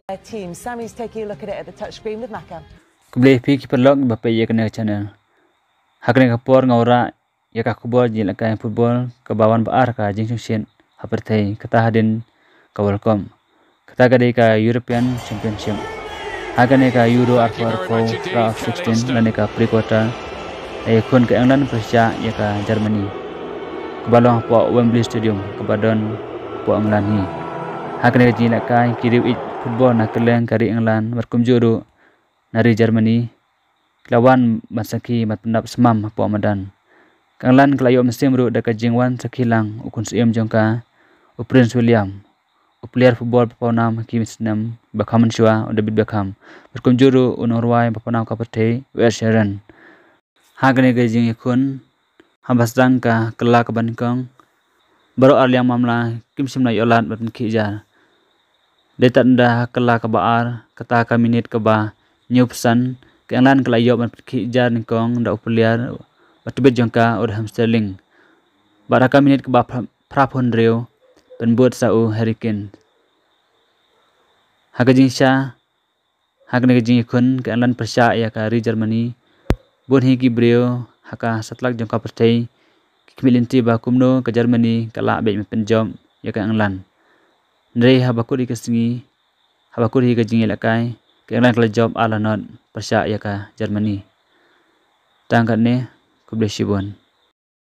Team. Sammy's taking a look at it at the touchscreen with Maka. Kubleh pi kiper log bapak ye kena channel. Hakne kapor ngora ya ka kubol jil ka football ke bawan baar ka jing sien hapertai kata hadin ka welcome. Kata gade ka European Championship. Hakne ka Euro Arco round of 16 lane ka pre-quarter. Ai kun ke England Persia ya ka Germany. Kebalong po Wembley Stadium kebadan po England ni. Hakne jil ka kiriu football na keleng kari England berkumjuru nari Germany lawan masaki matnap semam po Ramadan. Kanglan kelayo mesim ru da kajingwan sakilang ukun siem jongka u Prince William u player football paponam ki misnam Beckham Shua u David Beckham berkumjuru u Norway paponam kapate Ed Sheeran. Hagne gajing ikun habasdang ka kelak bankong baru aliang mamla kim simna yolat batn kijar. Deta nda kela ke baar kata ka minit ke ba nyupsan ke anglan kela yo ban kijar ningkong nda upliar batbet jongka od hamsterling baraka minit ke ba prapon reu ben buat sau hurricane hagajing sha hagne gajing ikun ke anglan Persia ya ka ri Germany bun hi ki breu haka satlak jongka pertai kimilinti ba kumno ke Germany kala be penjom ya ka anglan. Nrei habakut di kesengi habakut hi kajing ilakai kailan kala job ala not Persia ya ka Germany tangkat ne kubleh shibon.